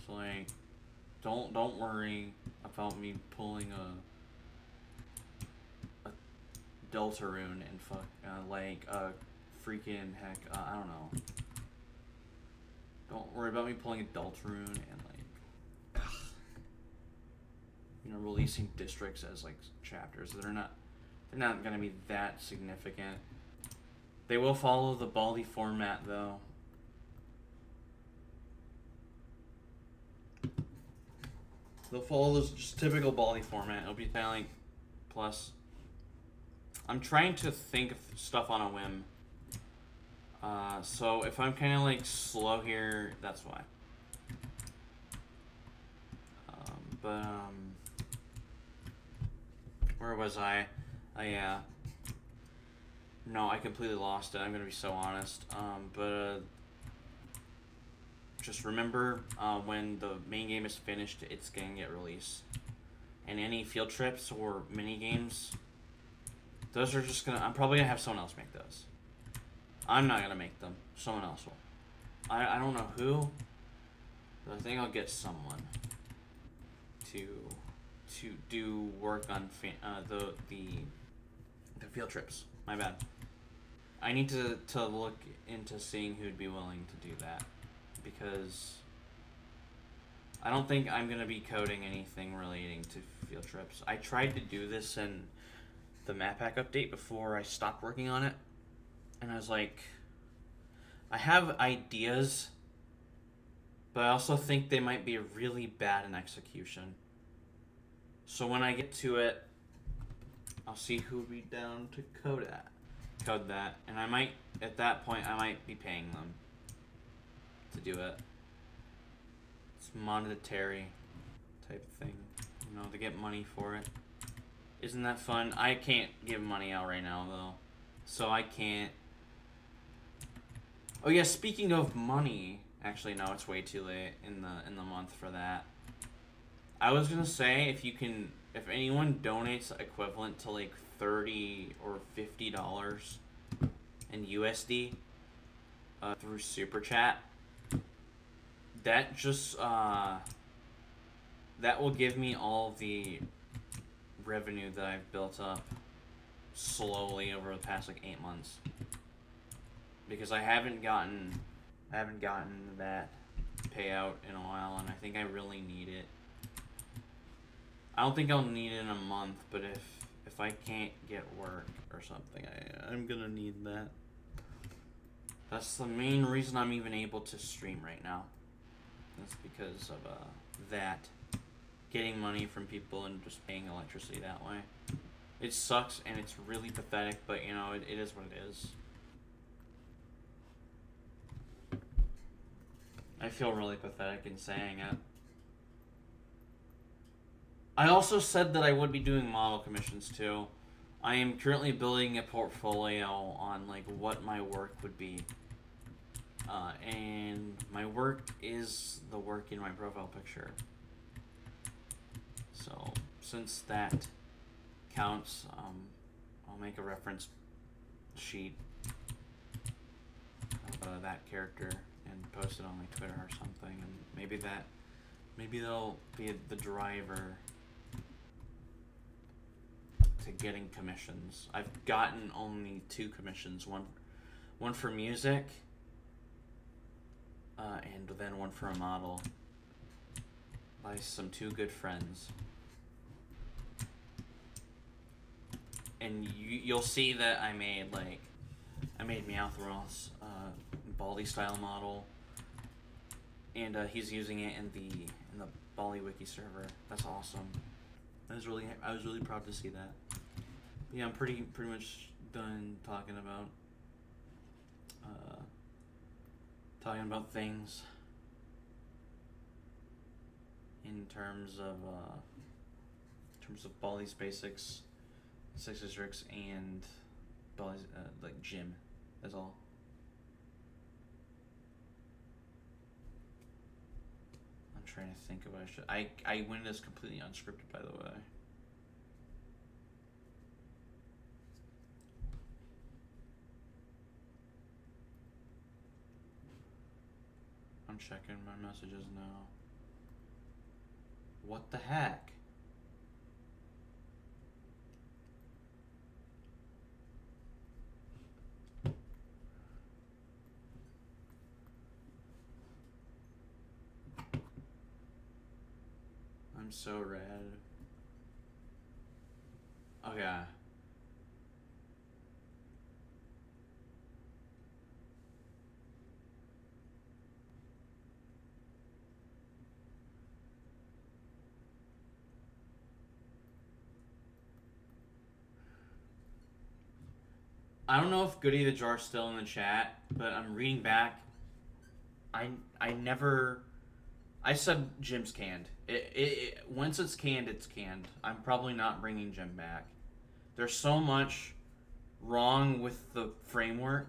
So like, don't worry about me pulling a Deltarune and like a freaking heck, I don't know. Don't worry about me pulling a Deltarune and like, you know, releasing districts as like chapters. They're not gonna be that significant. They will follow the Baldi format though. They'll follow this just typical Baldi format. It'll be kind of like plus. I'm trying to think of stuff on a whim. So if I'm kind of like slow here, that's why. Where was I? Yeah. No, I completely lost it. I'm gonna be so honest. Just remember, when the main game is finished, it's gonna get released. And any field trips or mini games, those are just gonna. I'm probably gonna have someone else make those. I'm not gonna make them. Someone else will. I don't know who, but I think I'll get someone to do work on the field trips. My bad. I need to look into seeing who'd be willing to do that, because I don't think I'm gonna be coding anything relating to field trips. I tried to do this in the map pack update before I stopped working on it, and I was like, I have ideas, but I also think they might be really bad in execution. So when I get to it, I'll see who would be down to code that, and I might, at that point, I might be paying them to do it. It's monetary type thing. You know, to get money for it. Isn't that fun? I can't give money out right now though. So I can't. Oh yeah, speaking of money, actually no, it's way too late in the month for that. I was gonna say if anyone donates equivalent to like $30 or $50 in USD through Super Chat, that just that will give me all the revenue that I've built up slowly over the past like 8 months. Because I haven't gotten that payout in a while, and I think I really need it. I don't think I'll need it in a month, but if I can't get work or something, I'm gonna need that. That's the main reason I'm even able to stream right now. That's because of that. Getting money from people and just paying electricity that way. It sucks and it's really pathetic, but you know, it is what it is. I feel really pathetic in saying it. I also said that I would be doing model commissions too. I am currently building a portfolio on like what my work would be. And my work is the work in my profile picture. So since that counts, I'll make a reference sheet of that character and post it on my Twitter or something, and maybe that'll be the driver to getting commissions. I've gotten only 2 commissions, one for music, and then one for a model by some 2 good friends. And you'll see that I made Meowthroth's Baldi style model, and he's using it in the Baldi wiki server. That's awesome. I was really proud to see that. Yeah, I'm pretty much done talking about things in terms of Baldi's basics, 6 districts, and Baldi's like gym. That's all. I'm trying to think of what I should. I went this completely unscripted, by the way. I'm checking my messages now. What the heck? I'm so rad. Okay. I don't know if Goody the Jar's still in the chat, but I'm reading back. I never. I said Jim's canned. Once it's canned, it's canned. I'm probably not bringing Jim back. There's so much wrong with the framework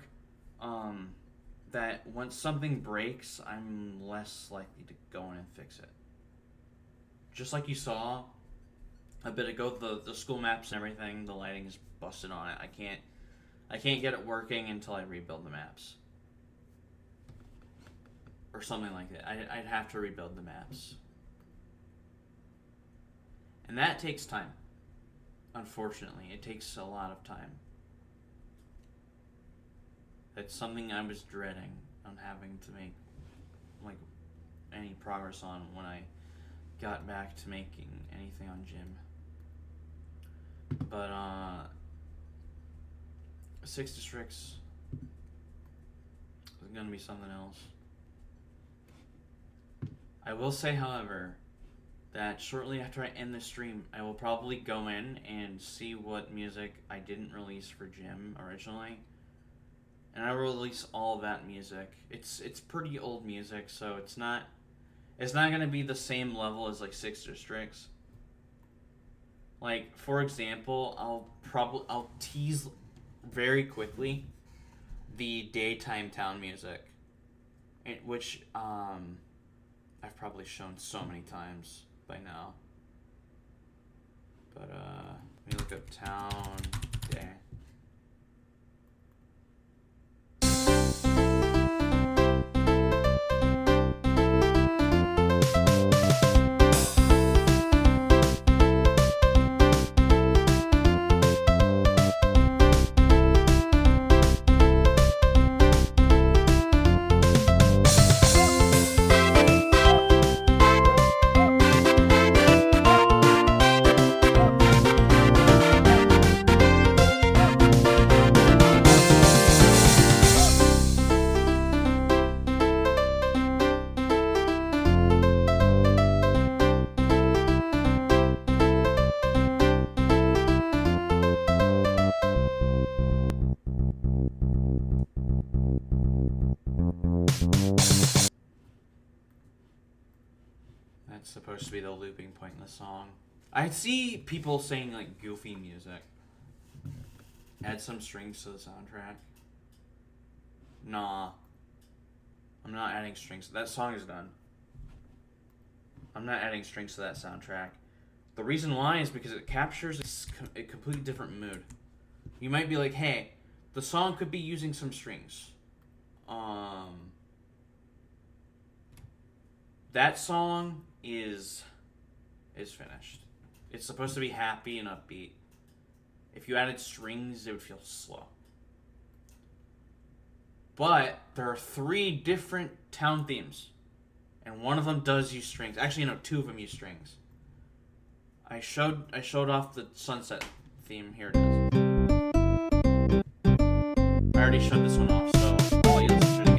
that once something breaks, I'm less likely to go in and fix it. Just like you saw a bit ago, the school maps and everything, the lighting is busted on it. I can't get it working until I rebuild the maps. Or something like that. I'd have to rebuild the maps. And that takes time. Unfortunately, it takes a lot of time. That's something I was dreading on having to make like any progress on when I got back to making anything on Gym. But 6 districts is gonna be something else. I will say, however, that shortly after I end the stream, I will probably go in and see what music I didn't release for Gym originally, and I will release all that music. It's pretty old music, so it's not It's not gonna be the same level as like Six Districts. Like, for example, I'll tease very quickly the daytime town music, which I've probably shown so many times by now. But let me look up town day. That's supposed to be the looping point in the song. I see people saying like goofy music. Add some strings to the soundtrack. Nah. I'm not adding strings. That song is done. I'm not adding strings to that soundtrack. The reason why is because it captures a completely different mood. You might be like, hey, the song could be using some strings. That song is finished. It's supposed to be happy and upbeat. If you added strings, it would feel slow. But there are 3 different town themes, and one of them does use strings. Actually, no, 2 of them use strings. I showed off the sunset theme. Here it is. I already showed this one off, so I'll let you listen to it again.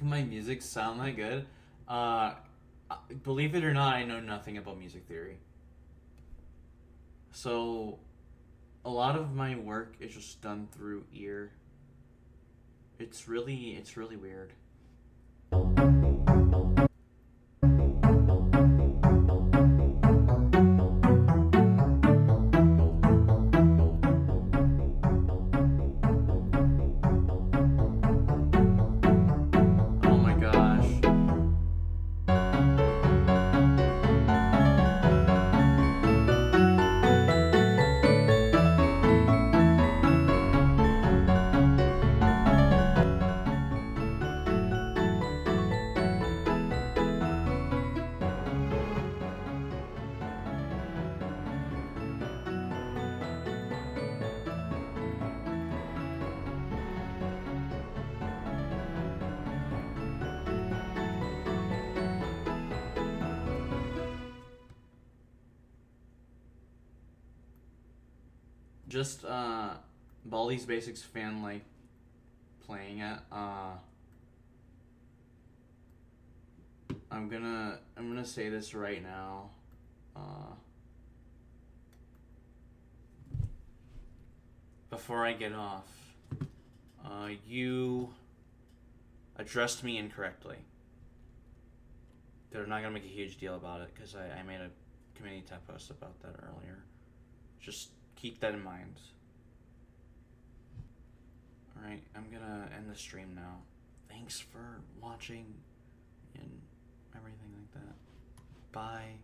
My music sound that good? Believe it or not, I know nothing about music theory. So, a lot of my work is just done through ear. It's really weird. Just Baldi's Basics fan like playing it. I'm gonna say this right now. Before I get off, You addressed me incorrectly. They're not gonna make a huge deal about it because I made a community tab post about that earlier. Just keep that in mind. Alright, I'm gonna end the stream now. Thanks for watching and everything like that. Bye.